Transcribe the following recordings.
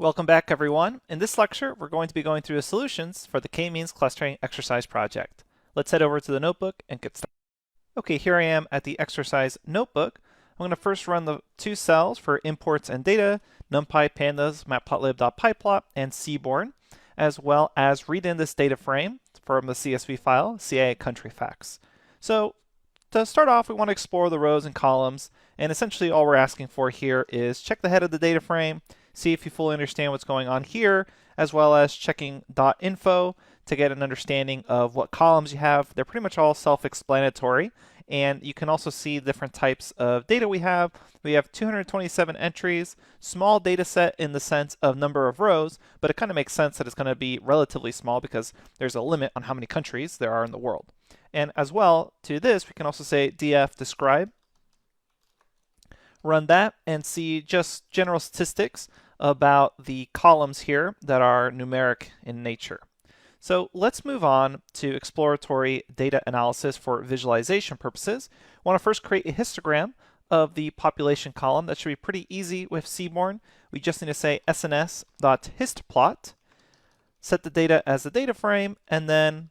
Welcome back, everyone. In this lecture, we're going to be going through the solutions for the k-means clustering exercise project. Let's head over to the notebook and get started. Okay, here I am at the exercise notebook. I'm going to first run the two cells for imports and data, NumPy, Pandas, Matplotlib.pyplot, and Seaborn, as well as read in this data frame from the CSV file, CA country facts. So to start off, we want to explore the rows and columns, and essentially all we're asking for here is check the head of the data frame, see if you fully understand what's going on here, as well as checking .info to get an understanding of what columns you have. They're pretty much all self-explanatory, and you can also see different types of data we have. We have 227 entries, small data set in the sense of number of rows, but it kind of makes sense that it's going to be relatively small because there's a limit on how many countries there are in the world. And as well to this, we can also say df describe, run that, and see just general statistics about the columns here that are numeric in nature. So let's move on to exploratory data analysis for visualization purposes. I want to first create a histogram of the population column. That should be pretty easy with Seaborn. We just need to say sns.histplot, set the data as the data frame, and then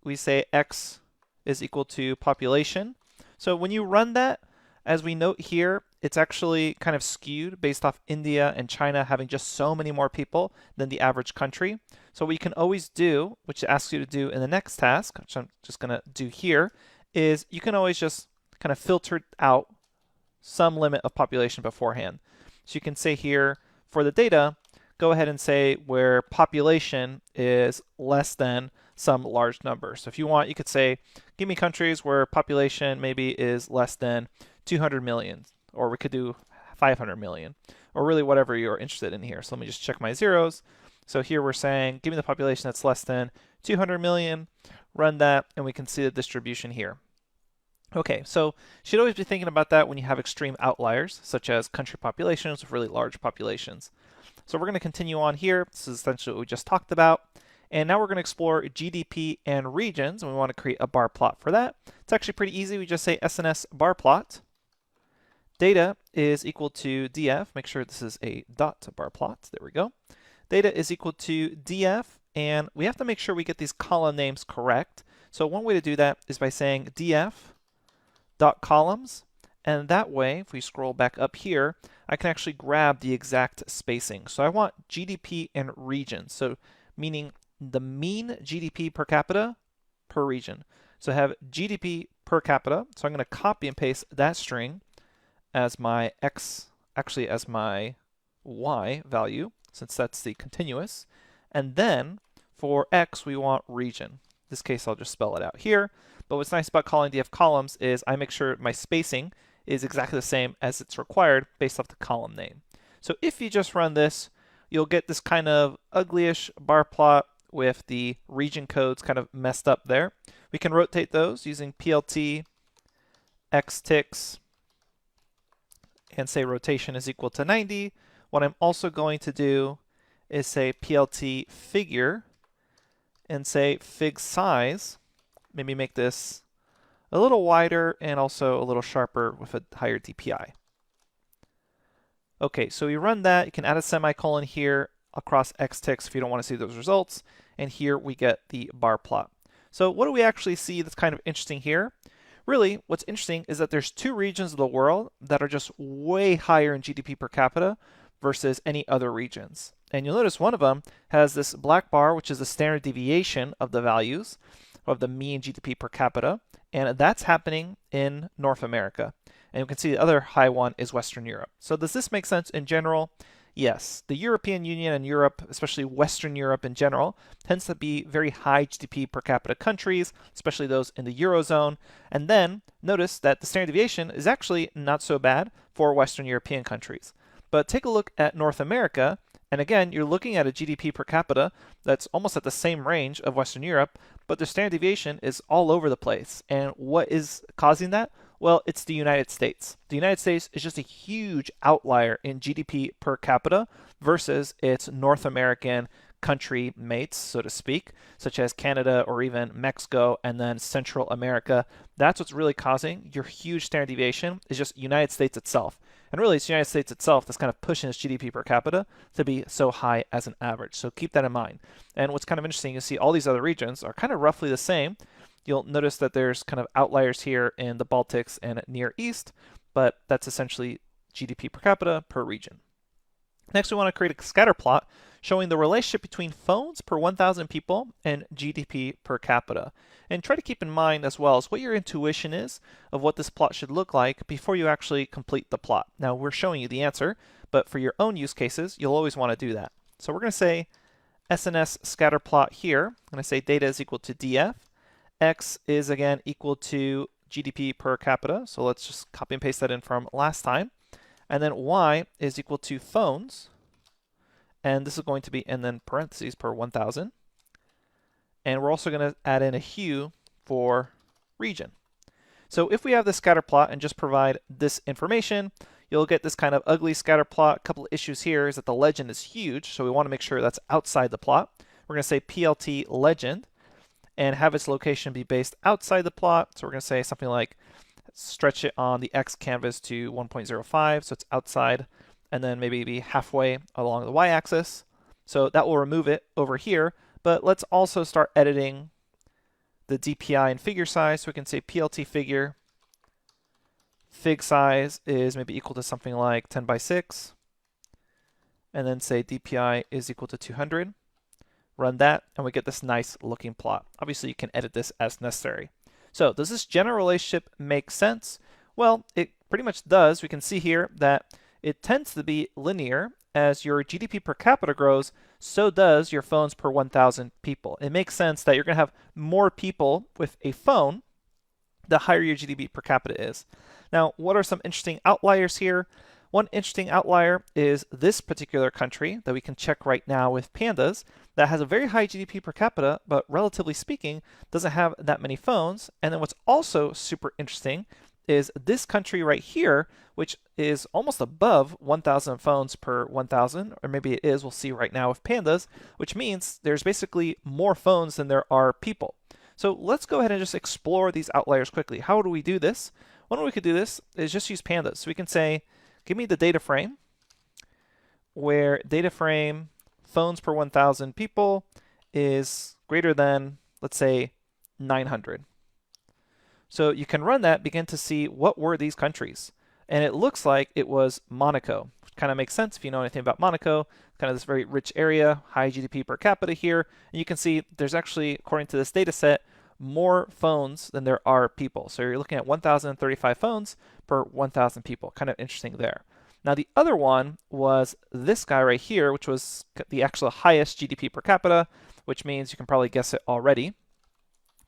we say x is equal to population. So when you run that, as we note here, it's actually kind of skewed based off India and China having just so many more people than the average country. So what you can always do, which it asks you to do in the next task, which I'm just going to do here, is you can always just kind of filter out some limit of population beforehand. So you can say here for the data, go ahead and say where population is less than some large number. So if you want, you could say, give me countries where population maybe is less than 200 million, or we could do 500 million, or really whatever you're interested in here. So let me just check my zeros. So here we're saying, give me the population that's less than 200 million, run that, and we can see the distribution here. Okay, so you should always be thinking about that when you have extreme outliers, such as country populations with really large populations. So we're going to continue on here. This is essentially what we just talked about. And now we're going to explore GDP and regions, and we want to create a bar plot for that. It's actually pretty easy. We just say SNS bar plot. Data is equal to df. Make sure this is a dot bar plot. There we go. Data is equal to df, and we have to make sure we get these column names correct. So one way to do that is by saying df dot columns, and that way, if we scroll back up here, I can actually grab the exact spacing. So I want GDP and region, so meaning the mean GDP per capita per region. So I have GDP per capita, so I'm going to copy and paste that string as my x, actually as my y value, since that's the continuous. And then for x, we want region. In this case, I'll just spell it out here. But what's nice about calling df columns is I make sure my spacing is exactly the same as it's required based off the column name. So if you just run this, you'll get this kind of uglyish bar plot with the region codes kind of messed up there. We can rotate those using plt xticks and say rotation is equal to 90. What I'm also going to do is say plt figure and say fig size. Maybe make this a little wider and also a little sharper with a higher DPI. Okay, so we run that. You can add a semicolon here across xticks if you don't want to see those results. And here we get the bar plot. So what do we actually see that's kind of interesting here? Really, what's interesting is that there's two regions of the world that are just way higher in GDP per capita versus any other regions. And you'll notice one of them has this black bar, which is the standard deviation of the values of the mean GDP per capita, and that's happening in North America. And you can see the other high one is Western Europe. So does this make sense in general? Yes, the European Union and Europe, especially Western Europe in general, tends to be very high GDP per capita countries, especially those in the Eurozone. And then notice that the standard deviation is actually not so bad for Western European countries. But take a look at North America, and again, you're looking at a GDP per capita that's almost at the same range of Western Europe, but the standard deviation is all over the place. And what is causing that? Well, it's the United States. The United States is just a huge outlier in GDP per capita versus its North American country mates, so to speak, such as Canada or even Mexico and then Central America. That's what's really causing your huge standard deviation is just United States itself. And really, it's the United States itself that's kind of pushing its GDP per capita to be so high as an average. So keep that in mind. And what's kind of interesting, you see all these other regions are kind of roughly the same. You'll notice that there's kind of outliers here in the Baltics and Near East, but that's essentially GDP per capita per region. Next, we want to create a scatter plot showing the relationship between phones per 1,000 people and GDP per capita. And try to keep in mind as well as what your intuition is of what this plot should look like before you actually complete the plot. Now, we're showing you the answer, but for your own use cases, you'll always want to do that. So we're going to say SNS scatter plot here. I'm going to say data is equal to df. X is again equal to GDP per capita. So let's just copy and paste that in from last time. And then y is equal to phones. And this is going to be in then parentheses per 1,000. And we're also going to add in a hue for region. So if we have this scatter plot and just provide this information, you'll get this kind of ugly scatter plot. A couple of issues here is that the legend is huge, so we want to make sure that's outside the plot. We're going to say PLT legend and have its location be based outside the plot. So we're going to say something like stretch it on the X canvas to 1.05, so it's outside, and then maybe be halfway along the Y-axis. So that will remove it over here. But let's also start editing the DPI and figure size. So we can say PLT figure, fig size is maybe equal to something like 10 by 6. And then say DPI is equal to 200. Run that, and we get this nice looking plot. Obviously, you can edit this as necessary. So does this general relationship make sense? Well, it pretty much does. We can see here that it tends to be linear. As your GDP per capita grows, so does your phones per 1,000 people. It makes sense that you're going to have more people with a phone the higher your GDP per capita is. Now, what are some interesting outliers here? One interesting outlier is this particular country that we can check right now with Pandas that has a very high GDP per capita, but relatively speaking, doesn't have that many phones. And then what's also super interesting is this country right here, which is almost above 1,000 phones per 1,000, or maybe it is, we'll see right now with Pandas, which means there's basically more phones than there are people. So let's go ahead and just explore these outliers quickly. How do we do this? One way we could do this is just use Pandas. So we can say, give me the data frame, where data frame phones per 1,000 people is greater than, let's say, 900. So you can run that, begin to see what were these countries. And it looks like it was Monaco, which kind of makes sense if you know anything about Monaco, kind of this very rich area, high GDP per capita here. And you can see there's actually, according to this data set, more phones than there are people. So you're looking at 1,035 phones per 1,000 people. Kind of interesting there. Now the other one was this guy right here, which was the actual highest GDP per capita, which means you can probably guess it already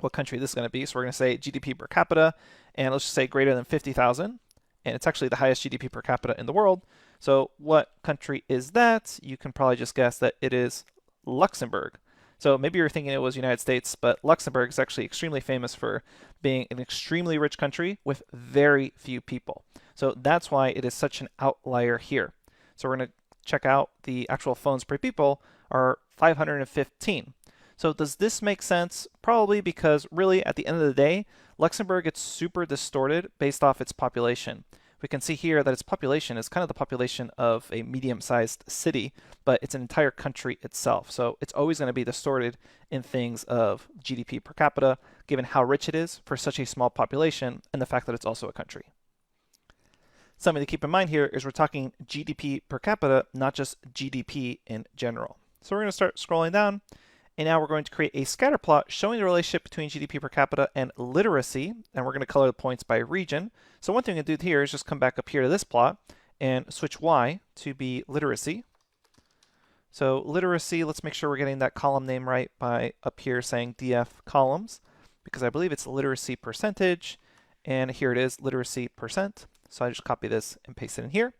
what country this is going to be. So we're going to say GDP per capita, and let's just say greater than 50,000. And it's actually the highest GDP per capita in the world. So what country is that? You can probably just guess that it is Luxembourg. So maybe you're thinking it was United States, but Luxembourg is actually extremely famous for being an extremely rich country with very few people. So that's why it is such an outlier here. So we're going to check out the actual phones per people are 515. So does this make sense? Probably, because really at the end of the day, Luxembourg gets super distorted based off its population. We can see here that its population is kind of the population of a medium-sized city, but it's an entire country itself. So it's always going to be distorted in things of GDP per capita, given how rich it is for such a small population and the fact that it's also a country. Something to keep in mind here is we're talking GDP per capita, not just GDP in general. So we're going to start scrolling down. And now we're going to create a scatter plot showing the relationship between GDP per capita and literacy. And we're going to color the points by region. So one thing we can do here is just come back up here to this plot and switch Y to be literacy. So literacy, let's make sure we're getting that column name right by up here saying DF columns, because I believe it's literacy percentage. And here it is, literacy percent. So I just copy this and paste it in here.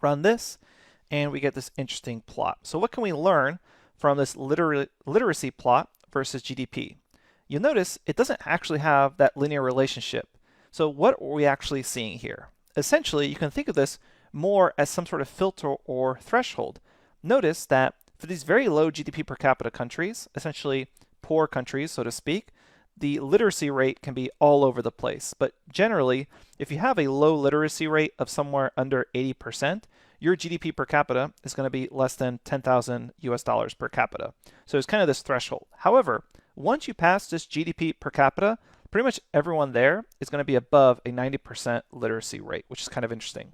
Run this, and we get this interesting plot. So what can we learn from this literacy plot versus GDP? You'll notice it doesn't actually have that linear relationship. So what are we actually seeing here? Essentially, you can think of this more as some sort of filter or threshold. Notice that For these very low GDP per capita countries, essentially poor countries, so to speak, the literacy rate can be all over the place. But generally, if you have a low literacy rate of somewhere under 80%, your GDP per capita is going to be less than 10,000 US dollars per capita. So it's kind of this threshold. However, once you pass this GDP per capita, pretty much everyone there is going to be above a 90% literacy rate, which is kind of interesting.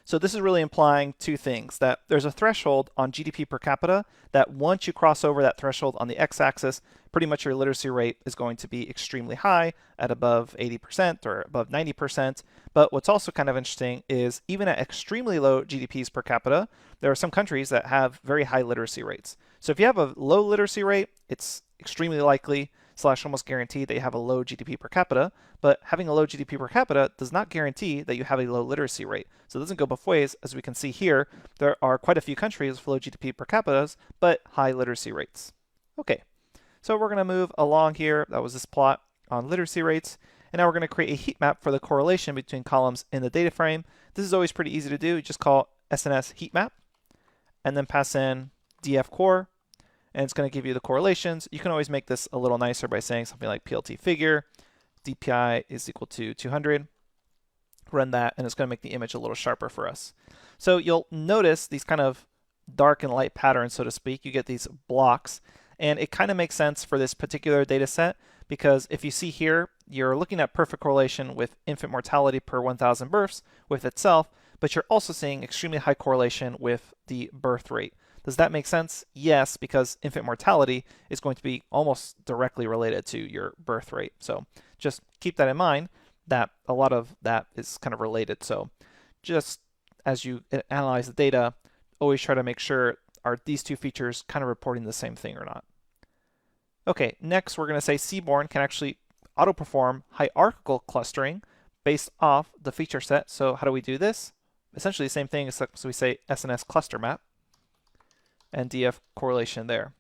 So this is really implying two things, that there's a threshold on GDP per capita that once you cross over that threshold on the x-axis, pretty much your literacy rate is going to be extremely high at above 80% or above 90%. But what's also kind of interesting is even at extremely low GDPs per capita, there are some countries that have very high literacy rates. So if you have a low literacy rate, it's extremely likely / almost guaranteed that you have a low GDP per capita, but having a low GDP per capita does not guarantee that you have a low literacy rate. So it doesn't go both ways. As we can see here, there are quite a few countries with low GDP per capitas, but high literacy rates. Okay, so we're going to move along here. That was this plot on literacy rates. And now we're going to create a heat map for the correlation between columns in the data frame. This is always pretty easy to do. You just call SNS heat map and then pass in dfcore. And it's going to give you the correlations. You can always make this a little nicer by saying something like PLT figure, DPI is equal to 200. Run that, and it's going to make the image a little sharper for us. So you'll notice these kind of dark and light patterns, so to speak. You get these blocks, and it kind of makes sense for this particular data set because if you see here, you're looking at perfect correlation with infant mortality per 1,000 births with itself, but you're also seeing extremely high correlation with the birth rate. Does that make sense? Yes, because infant mortality is going to be almost directly related to your birth rate. So just keep that in mind, that a lot of that is kind of related. So just as you analyze the data, always try to make sure, are these two features kind of reporting the same thing or not? Okay, next we're going to say Seaborn can actually auto-perform hierarchical clustering based off the feature set. So how do we do this? Essentially the same thing, except so we say SNS cluster map and df correlation there.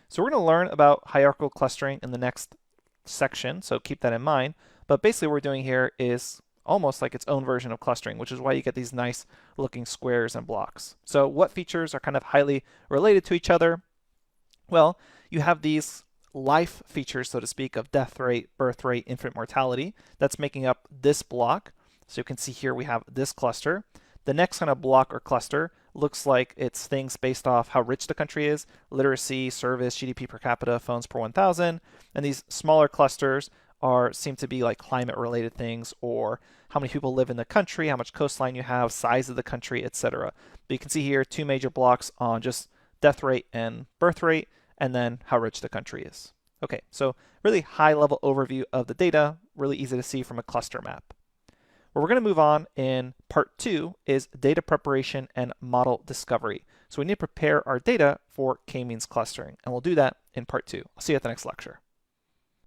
So we're going to learn about hierarchical clustering in the next section, so keep that in mind. But basically what we're doing here is almost like its own version of clustering, which is why you get these nice looking squares and blocks. So what features are kind of highly related to each other? Well, you have these life features, so to speak, of death rate, birth rate, infant mortality. That's making up this block. So you can see here we have this cluster. The next kind of block or cluster looks like it's things based off how rich the country is, literacy, service, GDP per capita, phones per 1,000. And these smaller clusters seem to be like climate related things, or how many people live in the country, how much coastline you have, size of the country, etc. But you can see here two major blocks on just death rate and birth rate, and then how rich the country is. Okay, so really high level overview of the data, really easy to see from a cluster map. Where we're going to move on in part 2 is data preparation and model discovery. So we need to prepare our data for k-means clustering, and we'll do that in part 2. I'll see you at the next lecture.